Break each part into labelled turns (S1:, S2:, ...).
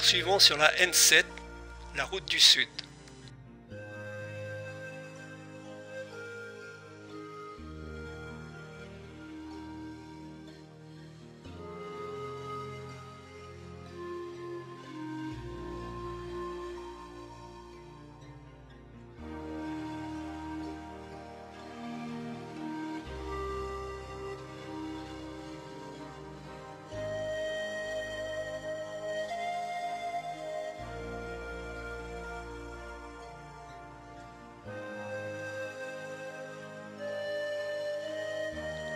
S1: Poursuivons sur la N7, la route du Sud.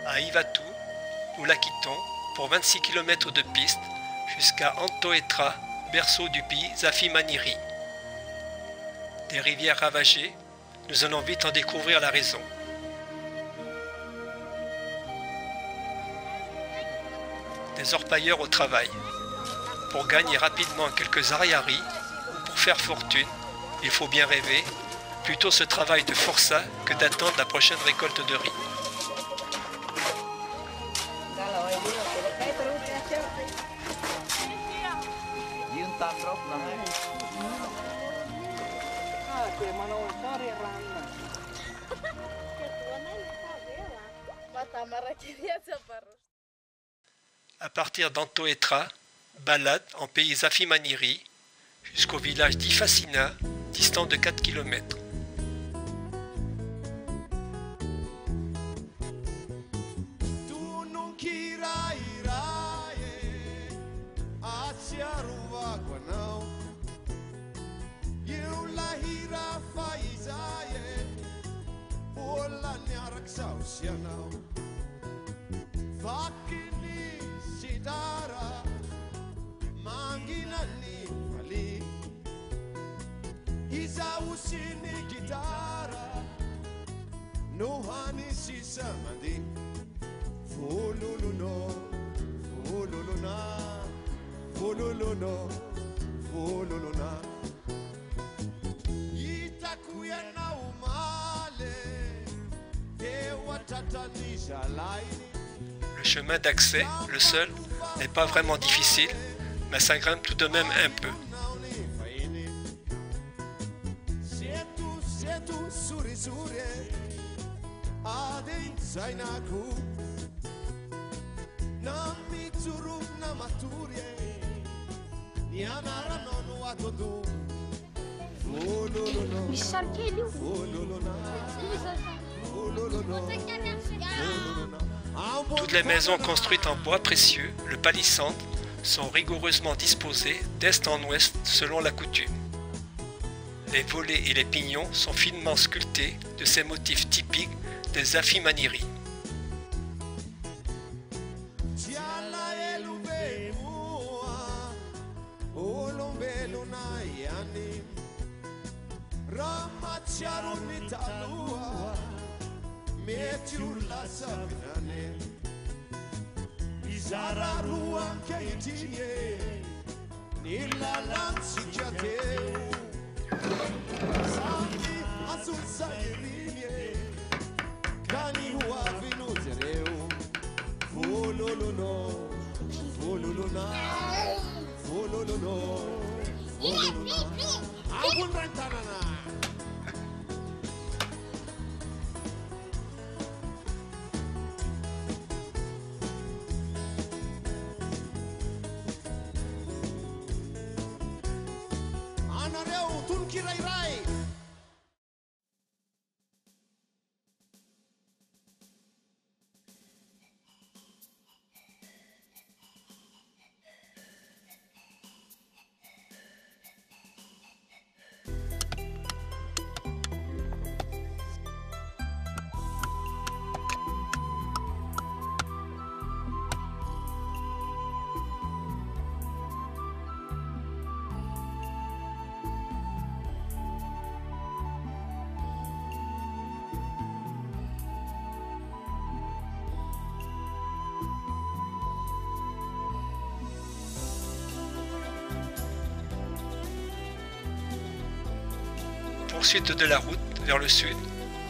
S1: À Ivatu, nous la quittons pour 26 km de piste jusqu'à Antoetra, berceau du pays Zafi Maniri. Des rivières ravagées, nous allons vite en découvrir la raison. Des orpailleurs au travail. Pour gagner rapidement quelques ariaris ou pour faire fortune, il faut bien rêver, plutôt ce travail de forçat que d'attendre la prochaine récolte de riz. À partir d'Antoetra, balade en pays Zafi Maniri jusqu'au village d'Ifacina, distant de 4 km. Le chemin d'accès, le seul, n'est pas vraiment difficile, mais ça grimpe tout de même un peu. Toutes les maisons construites en bois précieux, le palissandre, sont rigoureusement disposées d'est en ouest selon la coutume. Les volets et les pignons sont finement sculptés de ces motifs typiques des Zafi Maniri. Poursuite de la route vers le sud,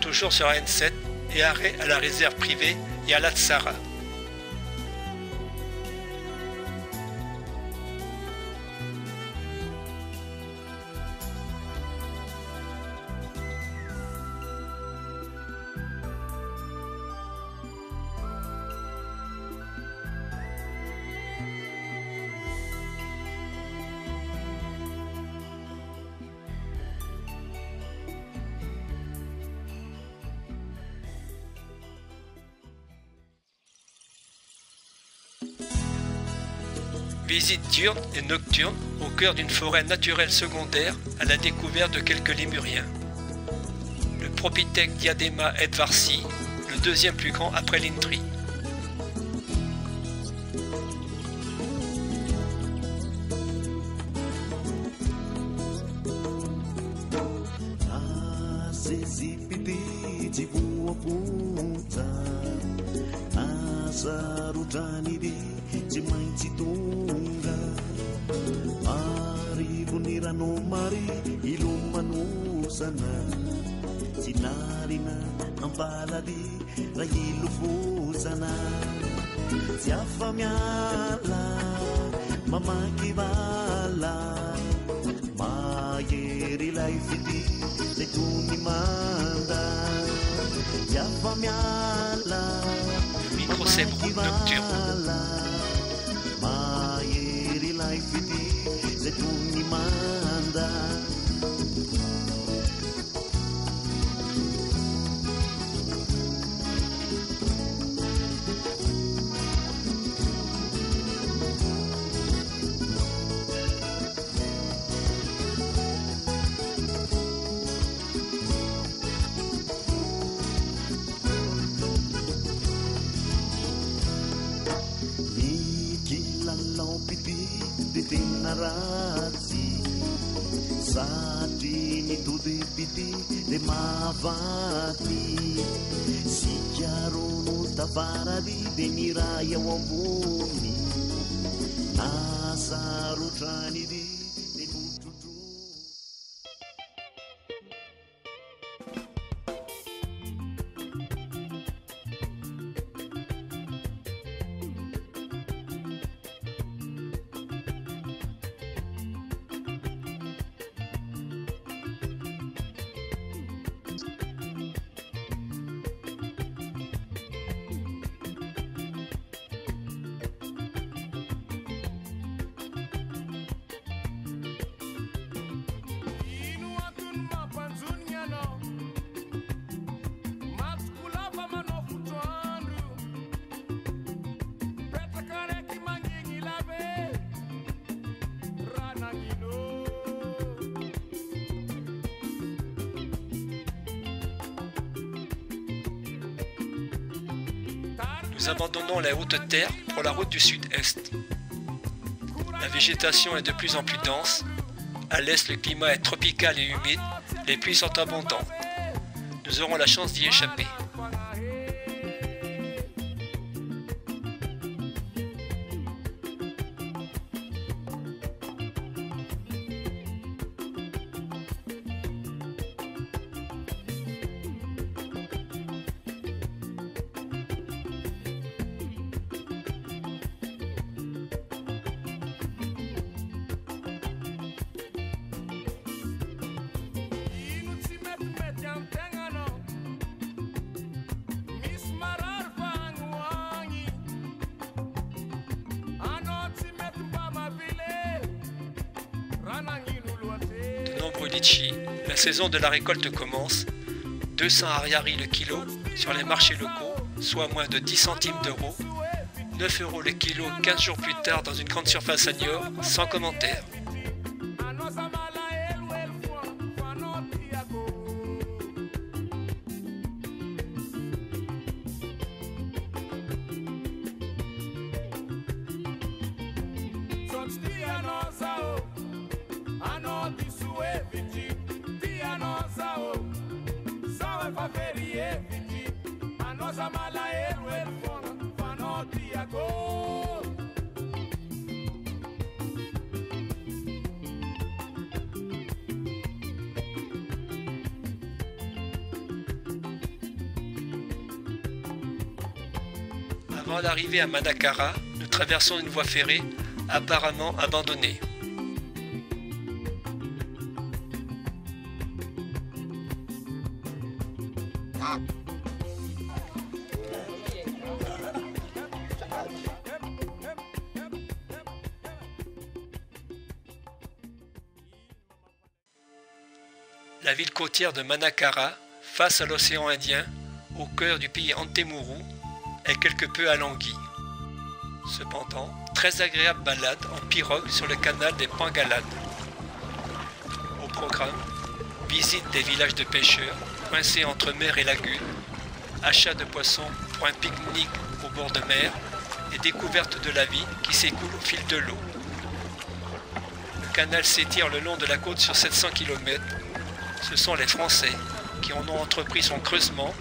S1: toujours sur la N7 et arrêt à la réserve privée Yalatsara. Visite diurne et nocturne au cœur d'une forêt naturelle secondaire à la découverte de quelques lémuriens. Le Propithèque Diadema edwardsi, le deuxième plus grand après l'Intri.
S2: Sinarina ampaladi rahilufusana siafa miala mamakivala mayeri laifiti letuni manda siafa miala
S1: microcèbre
S2: mayeri laifiti letuni manda. Razzi satri nitodipity de mavati sy chiarono tavarady de miray ao ambony nasarotranidy de motrotro.
S1: Nous abandonnons la haute terre pour la route du sud-est. La végétation est de plus en plus dense. À l'est, le climat est tropical et humide. Les pluies sont abondantes. Nous aurons la chance d'y échapper. De nombreux litchis, la saison de la récolte commence. 200 ariary le kilo sur les marchés locaux, soit moins de 10 centimes d'euros. 9 € le kilo 15 jours plus tard dans une grande surface à Niort, sans commentaire. Avant d'arriver à Manakara, nous traversons une voie ferrée apparemment abandonnée. La ville côtière de Manakara, face à l'océan Indien, au cœur du pays Antemuru, est quelque peu alanguie. Cependant, très agréable balade en pirogue sur le canal des Pangalades. Au programme, visite des villages de pêcheurs, coincés entre mer et lagune, achat de poissons pour un pique-nique au bord de mer et découverte de la vie qui s'écoule au fil de l'eau. Le canal s'étire le long de la côte sur 700 km. Ce sont les Français qui en ont entrepris son creusement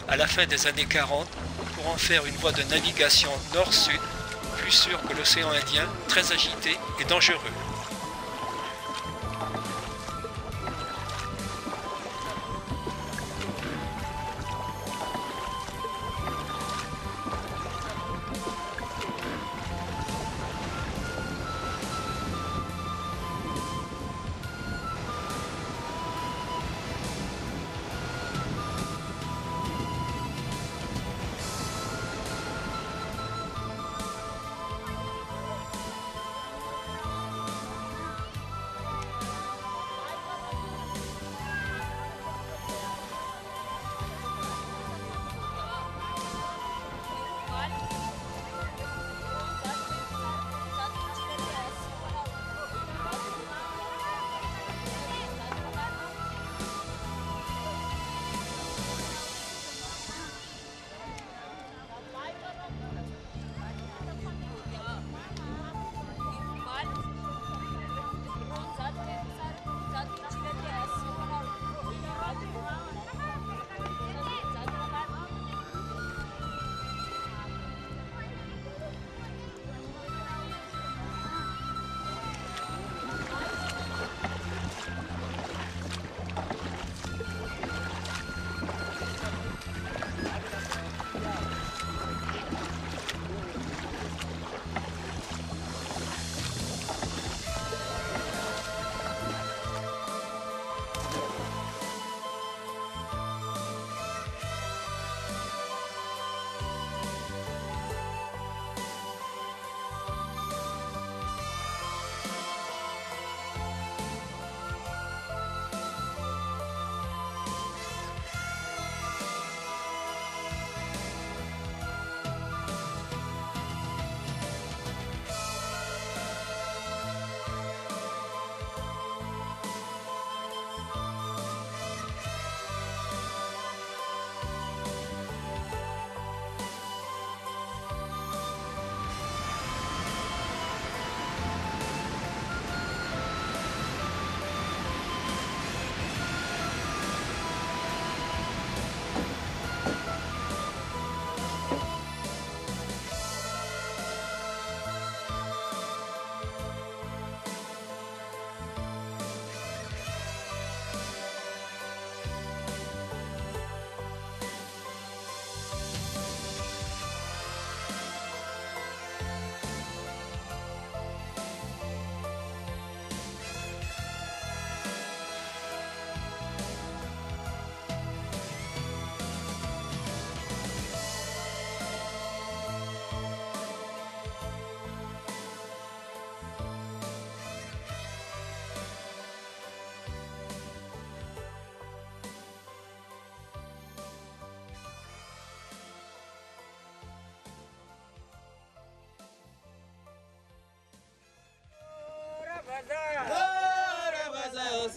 S1: à la fin des années 40 pour en faire une voie de navigation nord-sud, plus sûre que l'océan Indien, très agité et dangereux.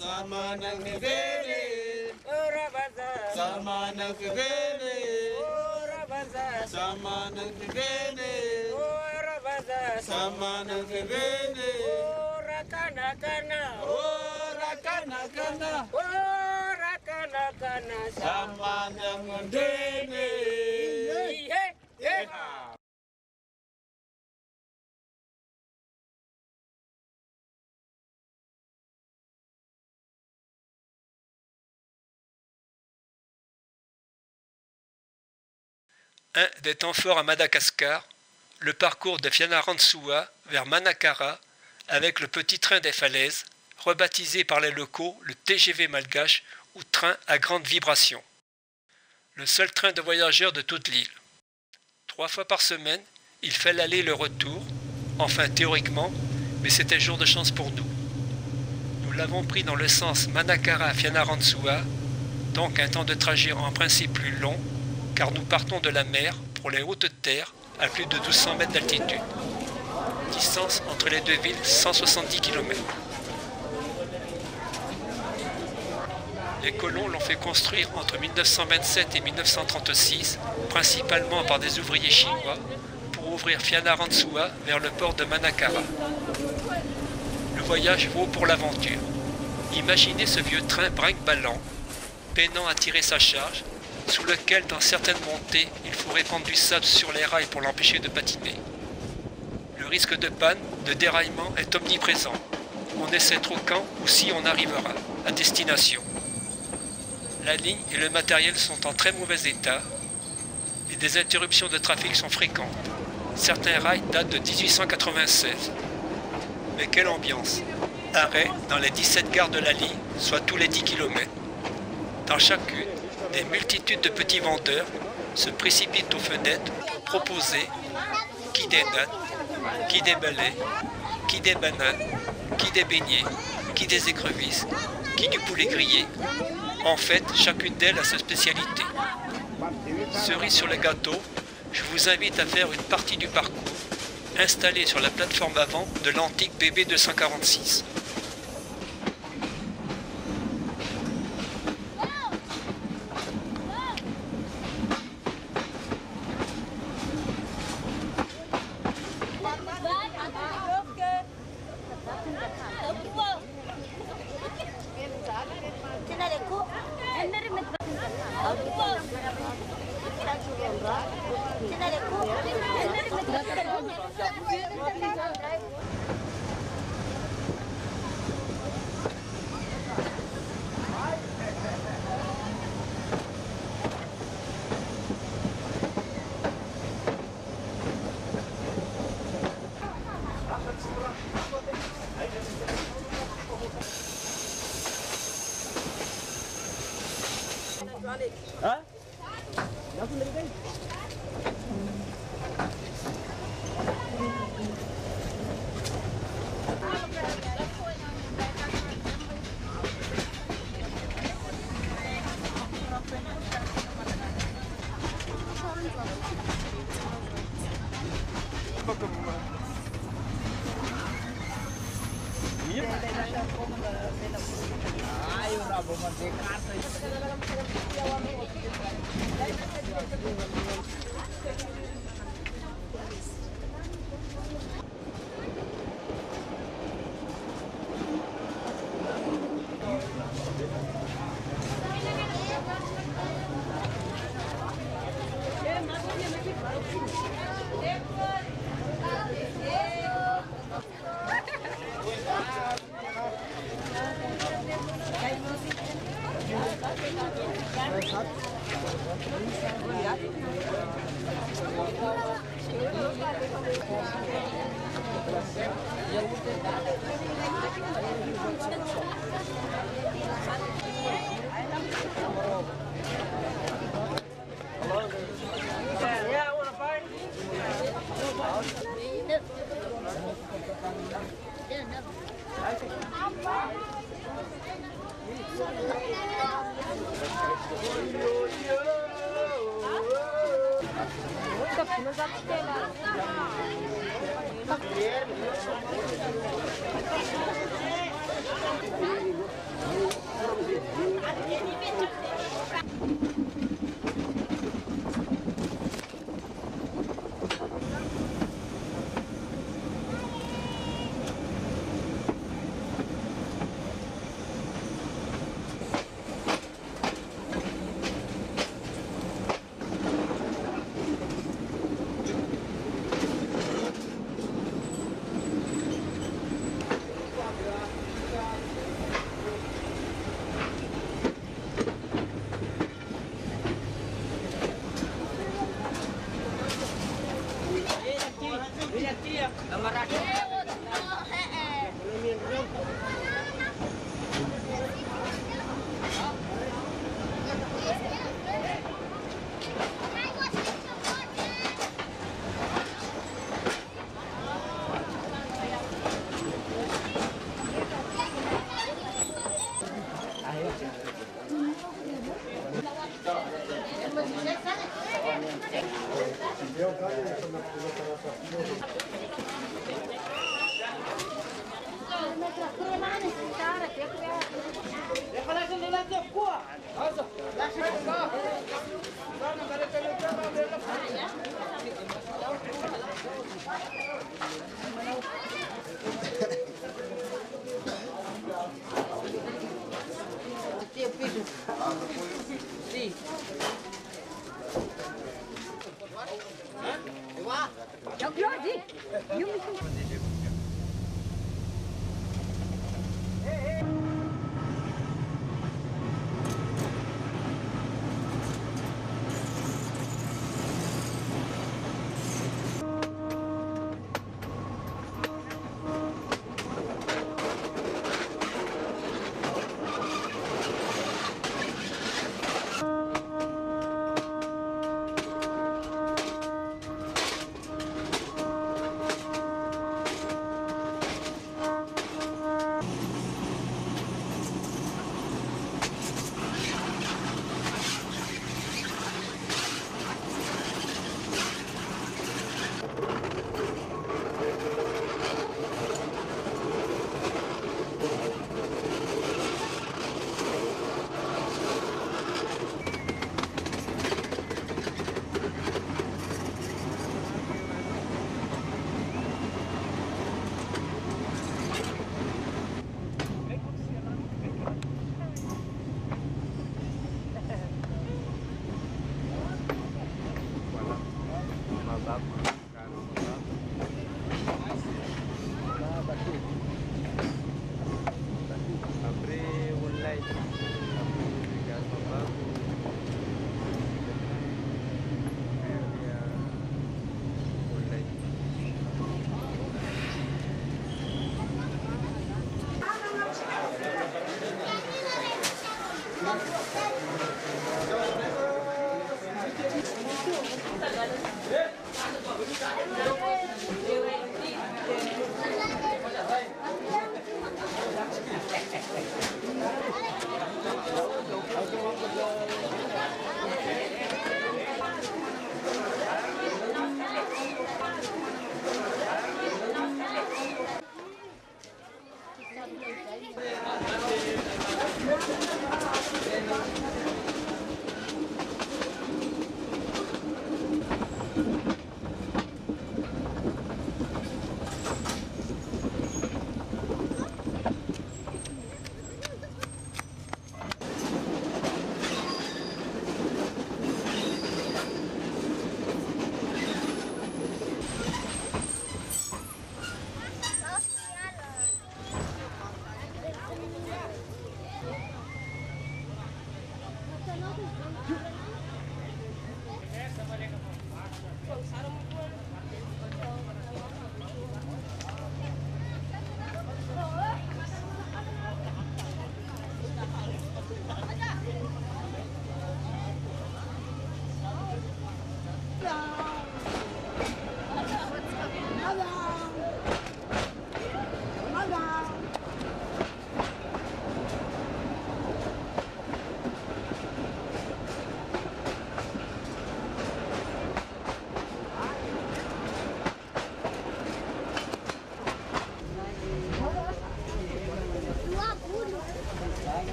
S3: Samanang nivele, samanang nivele, samanang nivele, samanang nivele,
S4: Rakana kana,
S3: samanang nivele.
S1: Un des temps forts à Madagascar, le parcours de Fianarantsoa vers Manakara avec le petit train des falaises, rebaptisé par les locaux le TGV malgache ou train à grande vibration. Le seul train de voyageurs de toute l'île. 3 fois par semaine, il fait l'aller et le retour, enfin théoriquement, mais c'était jour de chance pour nous. Nous l'avons pris dans le sens Manakara-Fianarantsoa, donc un temps de trajet en principe plus long, car nous partons de la mer pour les hautes terres à plus de 1200 mètres d'altitude. Distance entre les deux villes 170 km. Les colons l'ont fait construire entre 1927 et 1936, principalement par des ouvriers chinois, pour ouvrir Fianarantsoa vers le port de Manakara. Le voyage vaut pour l'aventure. Imaginez ce vieux train brinque-ballant, peinant à tirer sa charge, sous lequel, dans certaines montées, il faut répandre du sable sur les rails pour l'empêcher de patiner. Le risque de panne, de déraillement est omniprésent. On ne sait trop quand ou si on arrivera à destination. La ligne et le matériel sont en très mauvais état et des interruptions de trafic sont fréquentes. Certains rails datent de 1896. Mais quelle ambiance! Arrêt dans les 17 gares de la ligne, soit tous les 10 km. Dans chacune, des multitudes de petits vendeurs se précipitent aux fenêtres pour proposer qui des nattes, qui des balais, qui des bananes, qui des beignets, qui des écrevisses, qui du poulet grillé. En fait, chacune d'elles a sa spécialité. Cerise sur le gâteau, je vous invite à faire une partie du parcours, installé sur la plateforme avant de l'antique BB 246.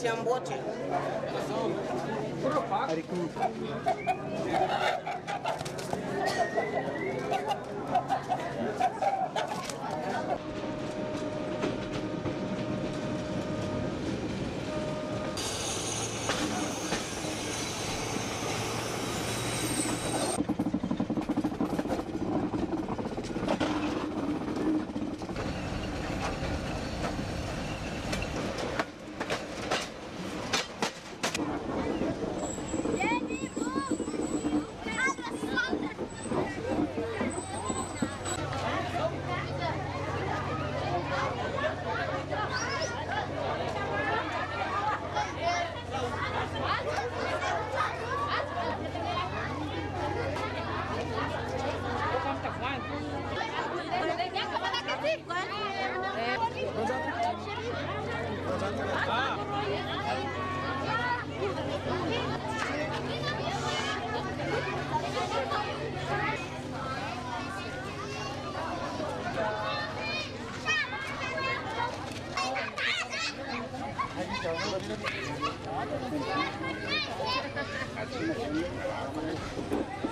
S4: Siambote.
S5: Gracias.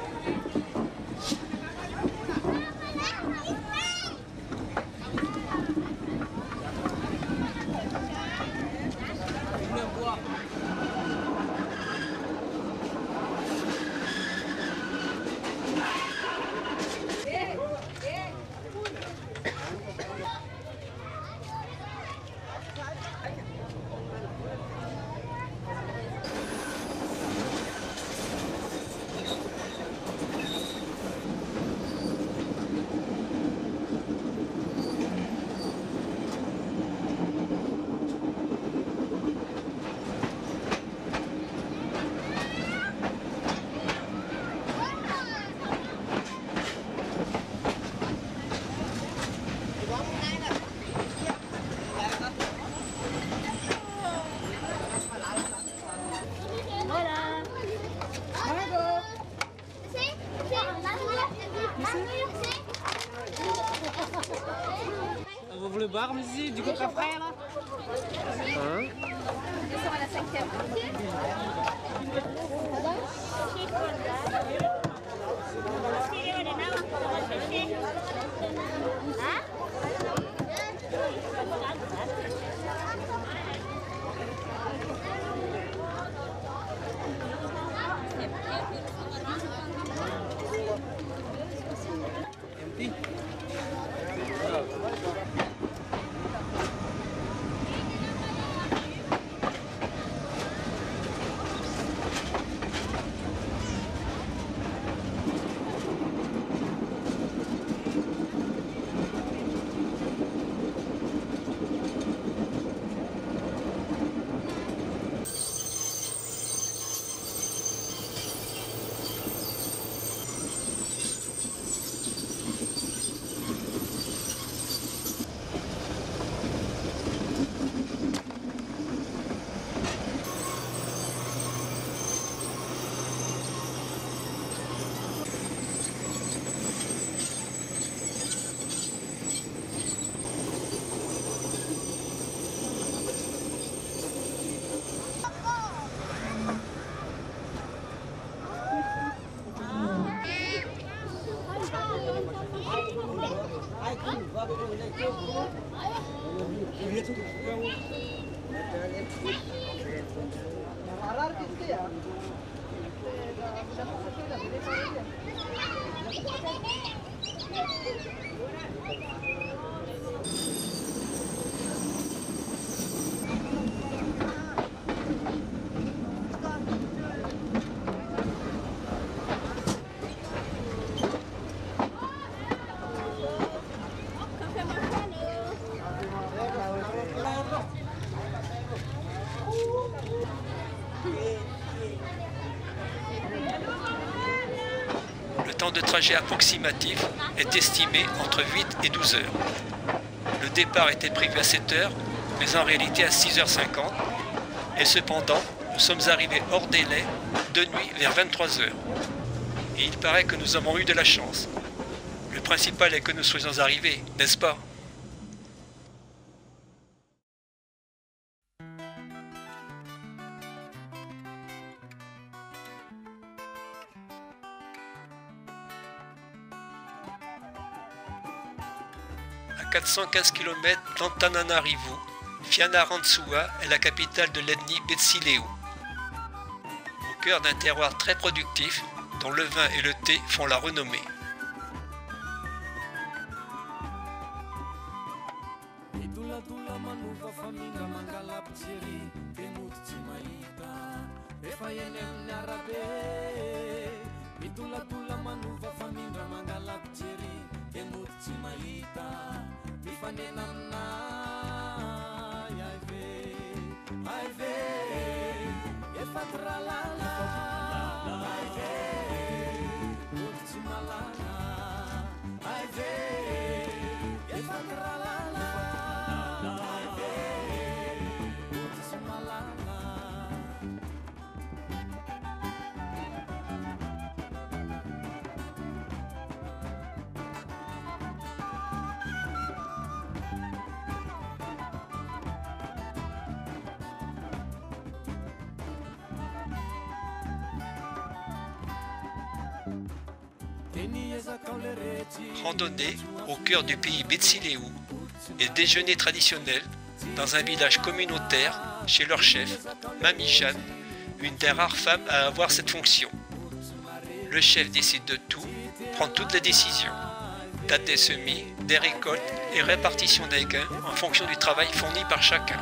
S5: le bar, mais ici, du coca frais là. Hein?
S6: À la 5e.
S1: Le temps de trajet approximatif est estimé entre 8 et 12 heures. Le départ était prévu à 7 heures, mais en réalité à 6h50. Et cependant, nous sommes arrivés hors délai de nuit vers 23 heures. Et il paraît que nous avons eu de la chance. Le principal est que nous soyons arrivés, n'est-ce pas ? À 415 km d'Antananarivo, Fianarantsoa est la capitale de l'ethnie Betsileo. Au cœur d'un terroir très productif, dont le vin et le thé font la renommée. Randonnée au cœur du pays Betsileo et déjeuner traditionnel dans un village communautaire chez leur chef, Mami Jeanne, une des rares femmes à avoir cette fonction. Le chef décide de tout, prend toutes les décisions, date des semis, des récoltes et répartition des gains en fonction du travail fourni par chacun.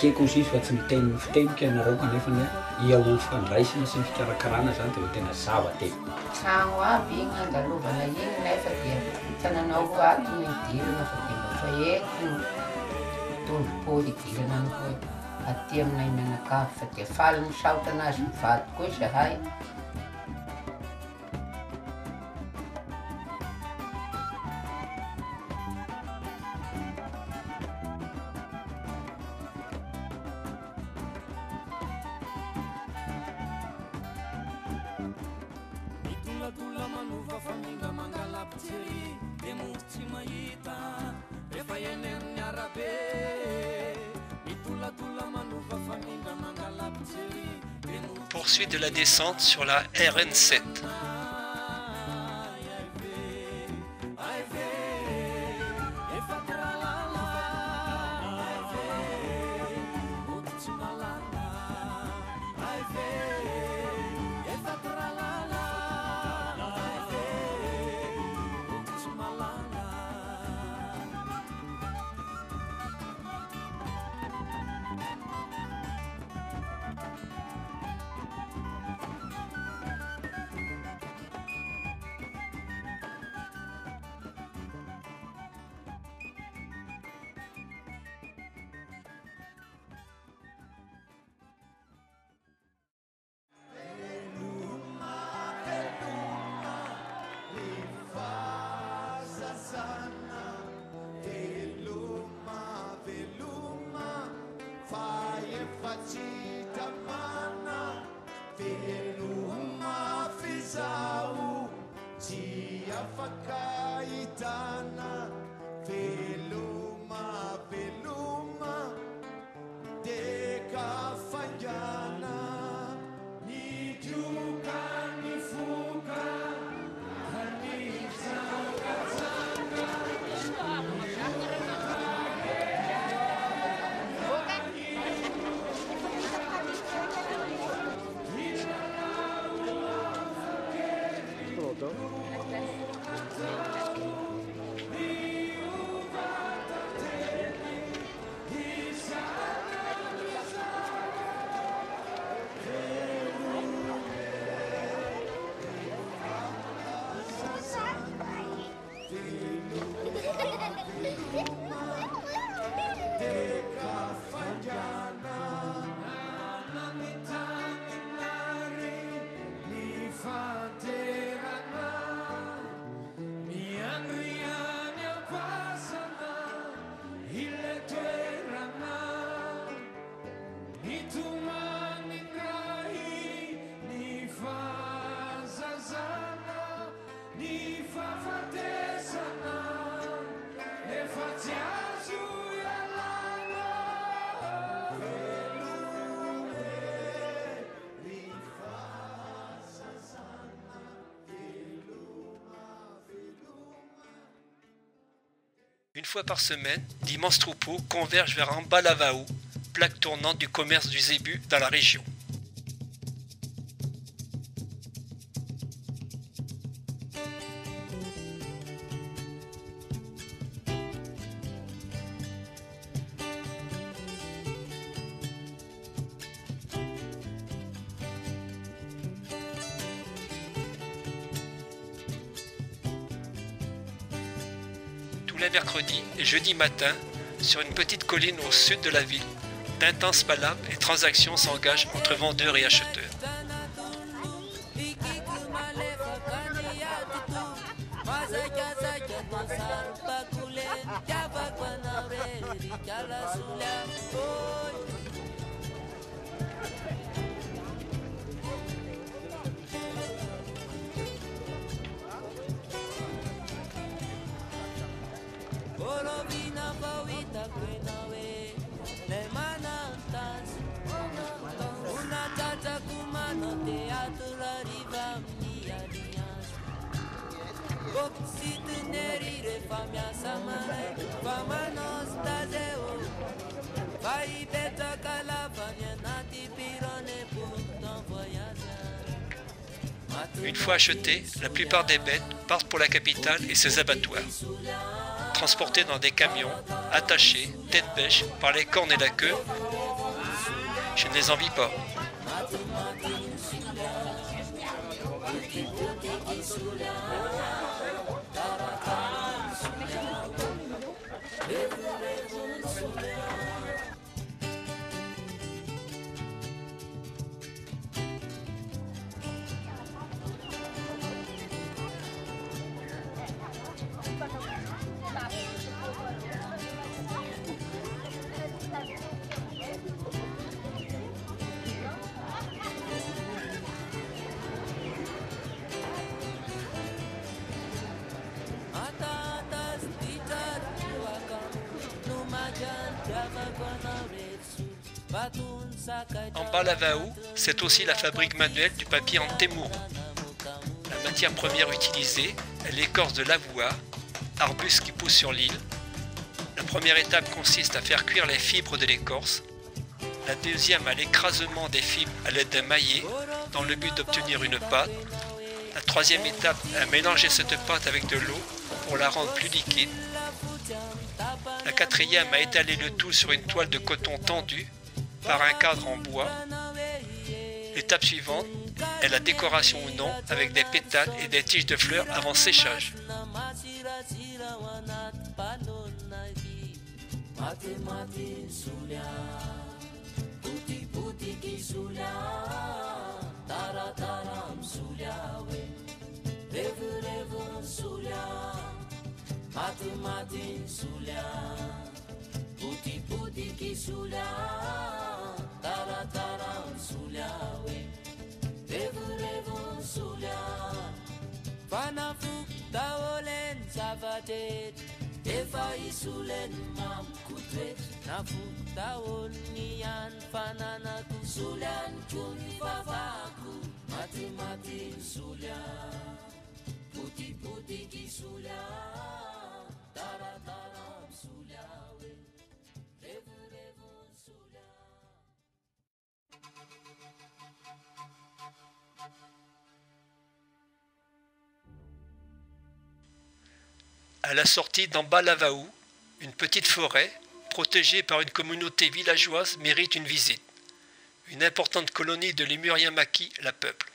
S7: akeko izy fa tsy miteny fitenika ianareo kanefa ny iaolo fandraisana sy ny fikarakarana zany dia tena zava-teny.
S8: Tragno aby igny andalovana igny nefa dia tananao ho ato ny idirana fa dia mba fa eko tondro-pô idirana ny hoe aty aminay menakavy fa dia faly misaotra anazy mivady koa zahay.
S1: Poursuite de la descente sur la RN7. Une fois par semaine, d'immenses troupeaux convergent vers Ambalavaou, plaque tournante du commerce du zébu dans la région. Tous les mercredis et jeudis matin, sur une petite colline au sud de la ville, d'intenses palabres et transactions s'engagent entre vendeurs et acheteurs. Une fois achetés, la plupart des bêtes partent pour la capitale et ses abattoirs. Transportées dans des camions, attachées, tête bêche, par les cornes et la queue, je ne les envie pas. En Balavaou, c'est aussi la fabrique manuelle du papier en témourou. La matière première utilisée est l'écorce de l'avoua, arbuste qui pousse sur l'île. La première étape consiste à faire cuire les fibres de l'écorce. La deuxième à l'écrasement des fibres à l'aide d'un maillet dans le but d'obtenir une pâte. La troisième étape est à mélanger cette pâte avec de l'eau pour la rendre plus liquide. La quatrième à étaler le tout sur une toile de coton tendue par un cadre en bois. L'étape suivante est la décoration ou non avec des pétales et des tiges de fleurs avant séchage. À la sortie d'Ambalavaou, une petite forêt, protégée par une communauté villageoise, mérite une visite. Une importante colonie de Lémuriens maquis la peuple.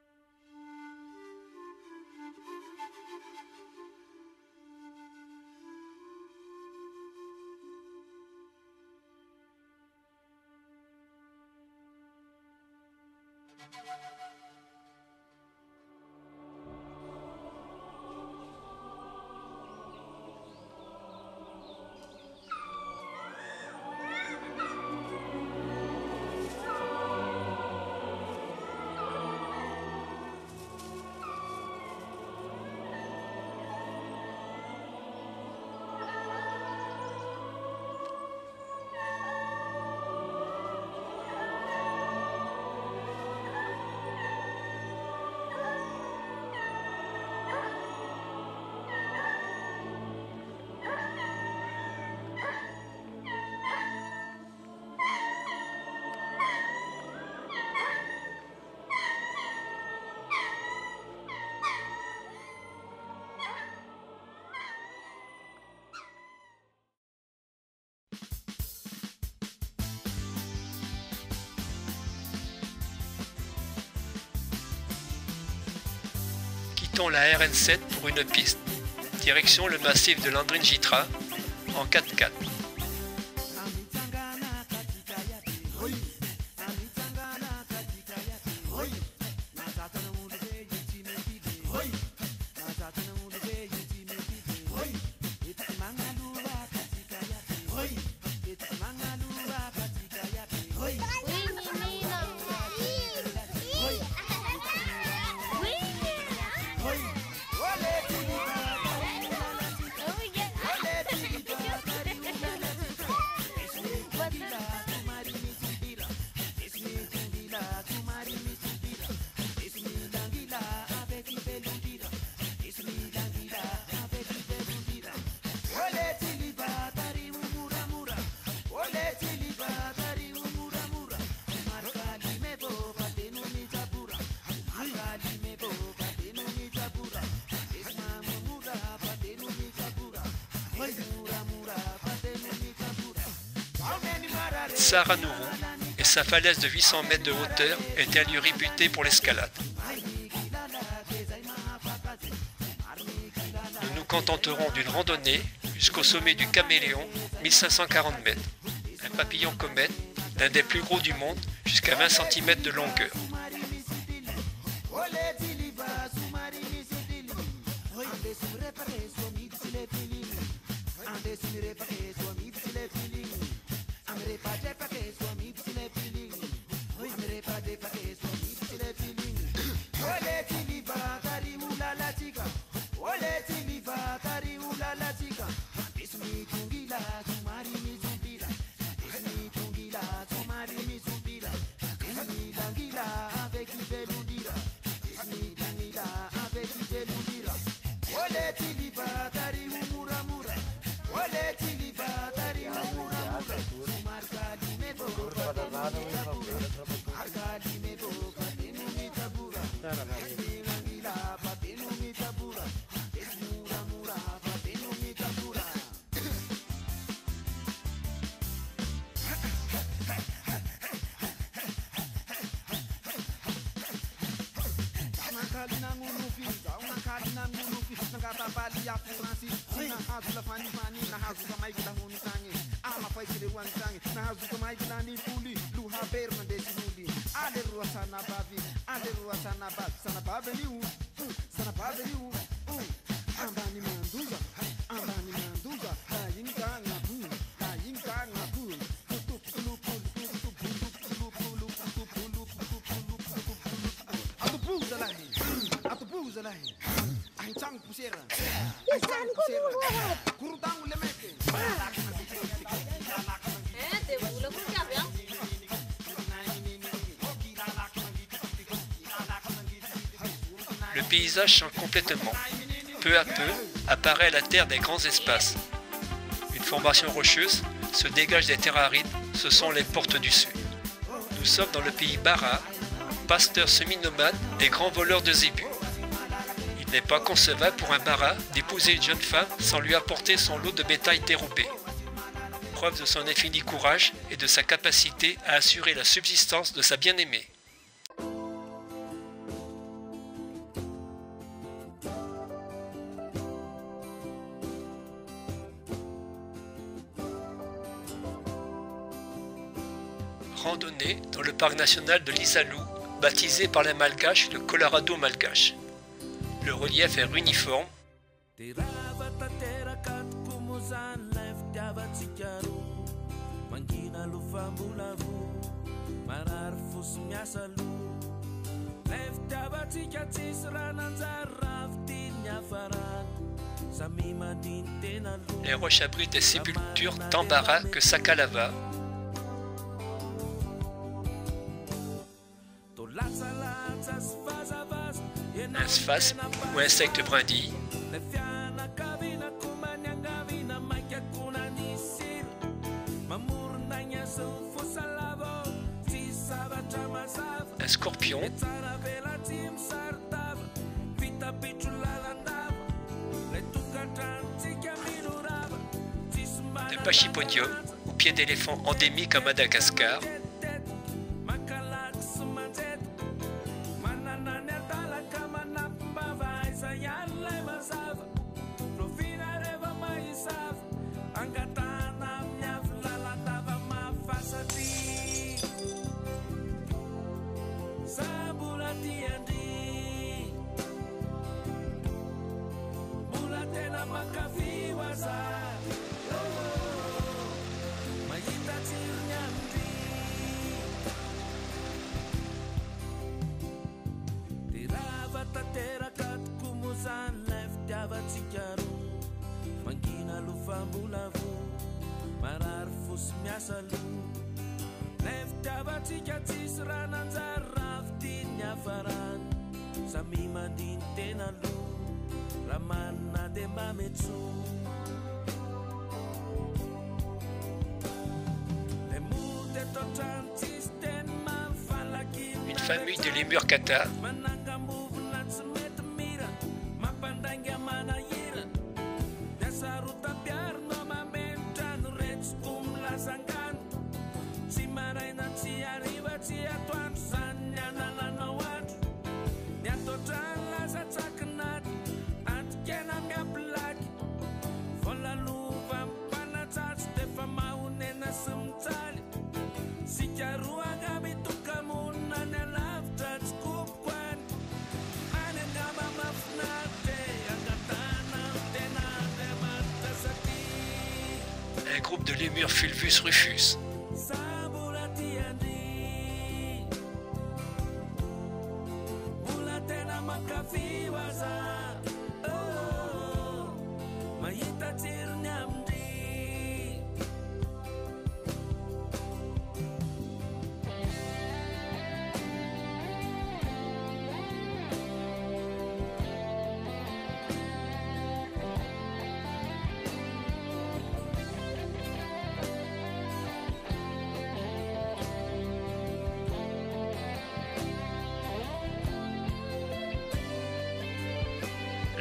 S1: La RN7 pour une piste. Direction le massif de Landrin-Jitra en 4x4. Saranourou est sa falaise de 800 mètres de hauteur est un lieu réputé pour l'escalade. Nous nous contenterons d'une randonnée jusqu'au sommet du Caméléon, 1540 mètres. Un papillon comète, l'un des plus gros du monde, jusqu'à 20 cm de longueur. Le paysage change complètement. Peu à peu, apparaît la terre des grands espaces. Une formation rocheuse se dégage des terres arides, ce sont les portes du sud. Nous sommes dans le pays Bara, pasteur semi-nomade et grand voleur de zébus. Il n'est pas concevable pour un Bara d'épouser une jeune femme sans lui apporter son lot de bétail dérobé. Preuve de son infini courage et de sa capacité à assurer la subsistance de sa bien-aimée. Randonnée dans le parc national de l'Isalou, baptisé par les Malgaches le Colorado malgache. Le relief est uniforme. Les roches abritent des sépultures tant Bara que Sakalava. Un spasme ou insecte brindille. Un scorpion. Des pachipodiums ou pieds d'éléphant endémiques à Madagascar. Une famille de lémurs kata. groupe de lémures Fulvus rufus.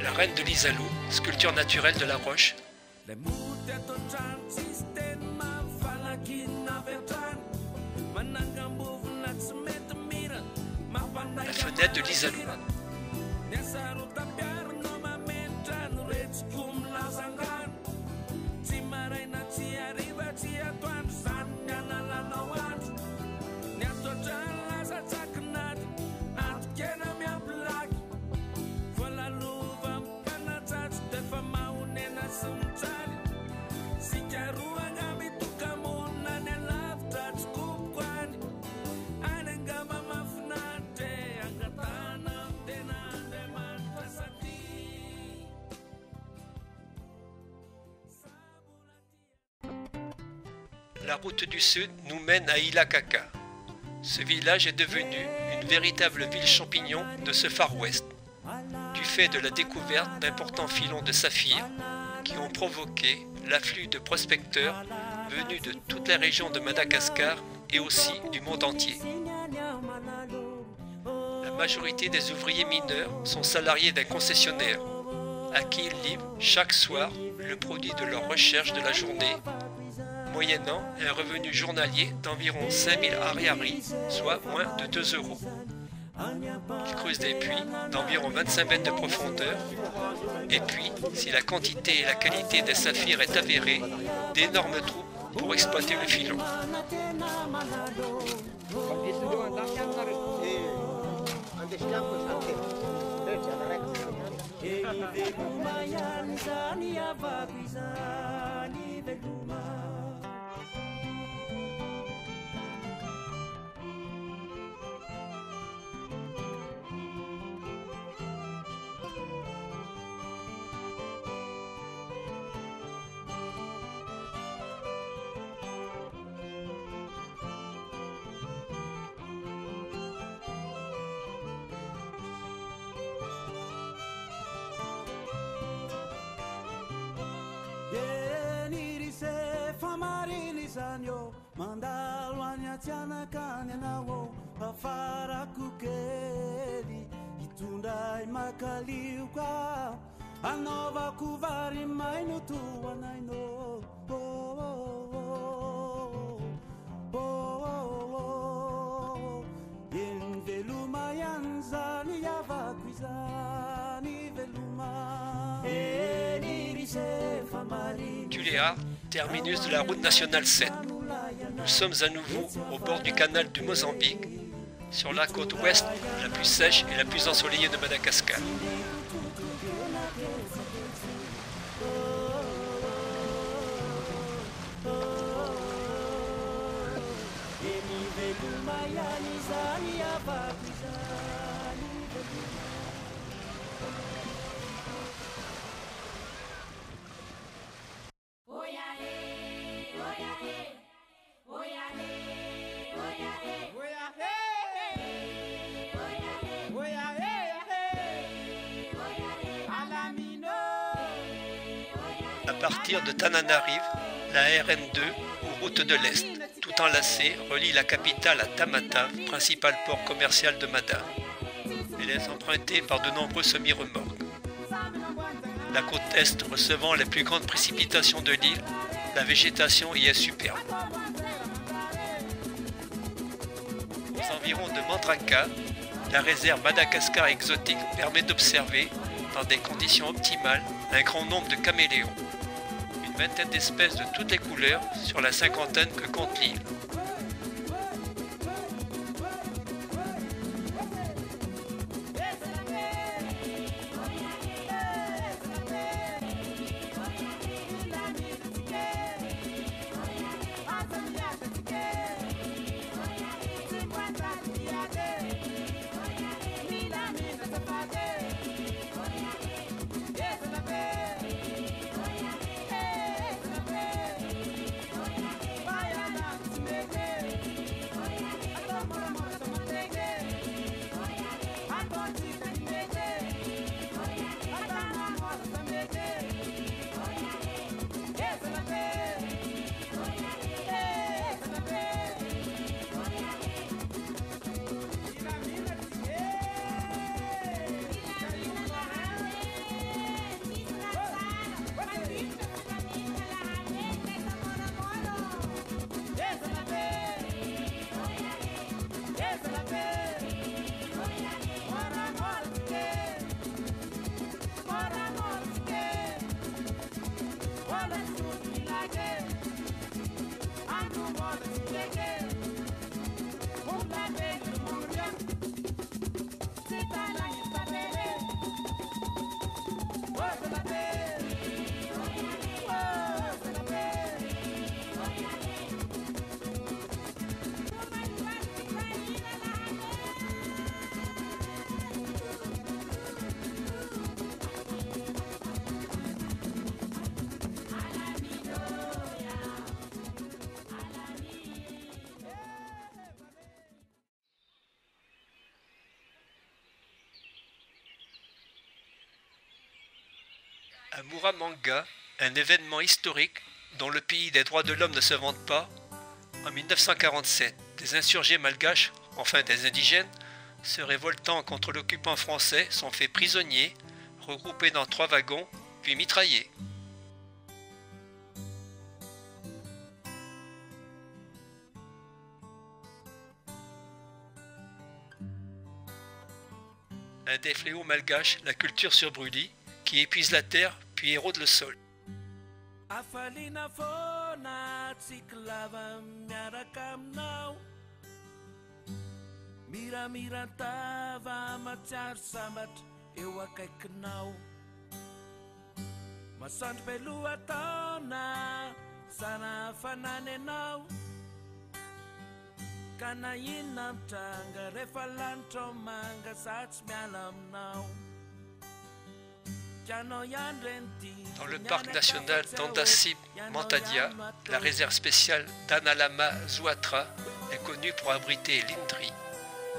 S1: La reine de l'Isalou, sculpture naturelle de la roche. La fenêtre de l'Isalou. La route du Sud nous mène à Ilakaka. Ce village est devenu une véritable ville champignon de ce Far West, du fait de la découverte d'importants filons de saphir qui ont provoqué l'afflux de prospecteurs venus de toutes les régions de Madagascar et aussi du monde entier. La majorité des ouvriers mineurs sont salariés d'un concessionnaire, à qui ils livrent chaque soir le produit de leur recherche de la journée, moyennant un revenu journalier d'environ 5000 ariari, soit moins de 2 €. Ils creusent des puits d'environ 25 mètres de profondeur, et puis, si la quantité et la qualité des saphirs est avérée, d'énormes trous pour exploiter le filon.
S2: Mandalo anyatianakany anao afarako kely hitondray makalioka anaovako vary maino toanaino eny veloma ihany zany avako izany veloma eny risefa mariny.
S1: Tuléar, terminus de la route nationale 7. Nous sommes à nouveau au bord du canal du Mozambique, sur la côte ouest la plus sèche et la plus ensoleillée de Madagascar. À partir de Tananarive, la RN2, ou route de l'Est, tout enlacée, relie la capitale à Tamatave, principal port commercial de Mada. Elle est empruntée par de nombreux semi-remorques. La côte Est recevant les plus grandes précipitations de l'île, la végétation y est superbe. Aux environs de Mandraka, la réserve Madagascar exotique permet d'observer, dans des conditions optimales, un grand nombre de caméléons. Une vingtaine d'espèces de toutes les couleurs sur la cinquantaine que compte l'île. À Muramanga, un événement historique dont le pays des droits de l'homme ne se vante pas, en 1947, des insurgés malgaches, enfin des indigènes, se révoltant contre l'occupant français sont faits prisonniers, regroupés dans 3 wagons, puis mitraillés. Un des fléaux malgaches, la culture sur brûlis, qui épuise la terre puis érode le sol.
S2: Afalina fona tsiklava miaraka aminao Miramirantava matsiaro sambatra eo akaikinao Masoandro be lohataona sana fanany anao Ka na inona mitranga rehefa lanitra manga za tsy miala aminao
S1: Dans le parc national d'Andasib-Mantadia, la réserve spéciale d'Analama Zouatra est connue pour abriter l'Indri.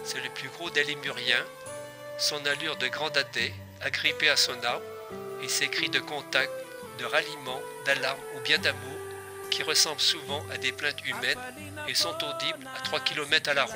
S1: C'est le plus gros des lémuriens. Son allure de grand dadais, agrippé à son arbre, et ses cris de contact, de ralliement, d'alarme ou bien d'amour, qui ressemblent souvent à des plaintes humaines et sont audibles à 3 km à la ronde.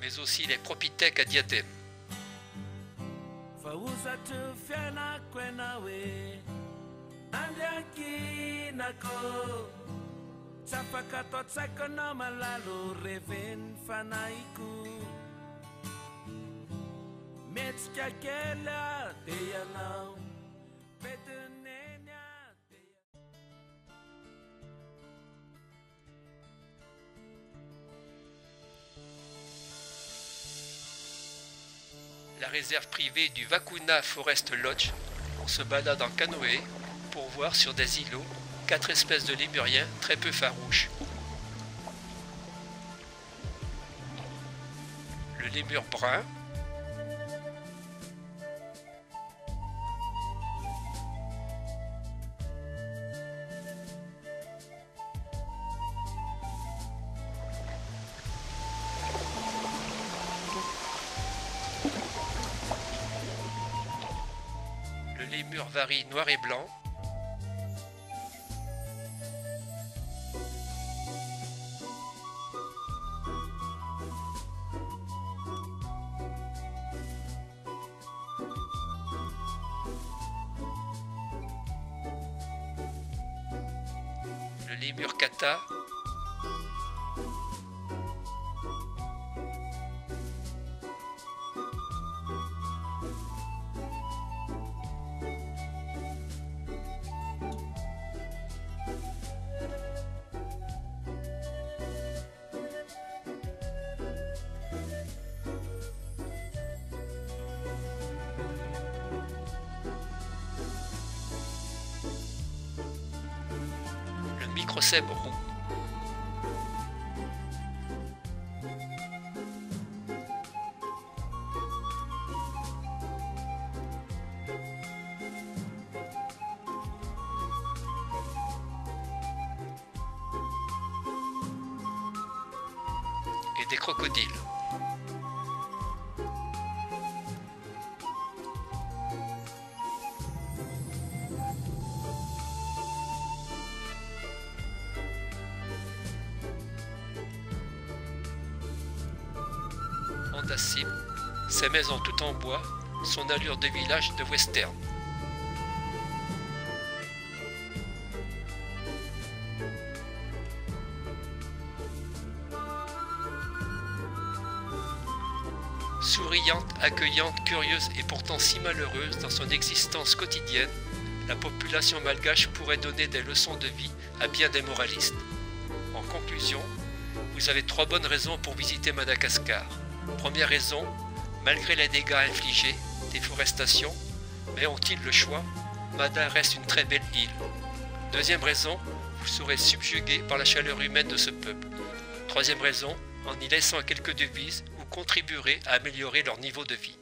S1: Mais aussi les propithèques à diadème. La réserve privée du Vakuna Forest Lodge, on se balade en canoë pour voir sur des îlots 4 espèces de lémuriens très peu farouches. Le lémur brun, le lémur varie noir et blanc, le lémur kata, microcèbes roux. Et des crocodiles. Honda Civic, ses maisons tout en bois, son allure de village de western. Souriante, accueillante, curieuse et pourtant si malheureuse dans son existence quotidienne, la population malgache pourrait donner des leçons de vie à bien des moralistes. En conclusion, vous avez 3 bonnes raisons pour visiter Madagascar. Première raison, malgré les dégâts infligés, déforestation, mais ont-ils le choix? Mada reste une très belle île. Deuxième raison, vous serez subjugué par la chaleur humaine de ce peuple. Troisième raison, en y laissant quelques devises, vous contribuerez à améliorer leur niveau de vie.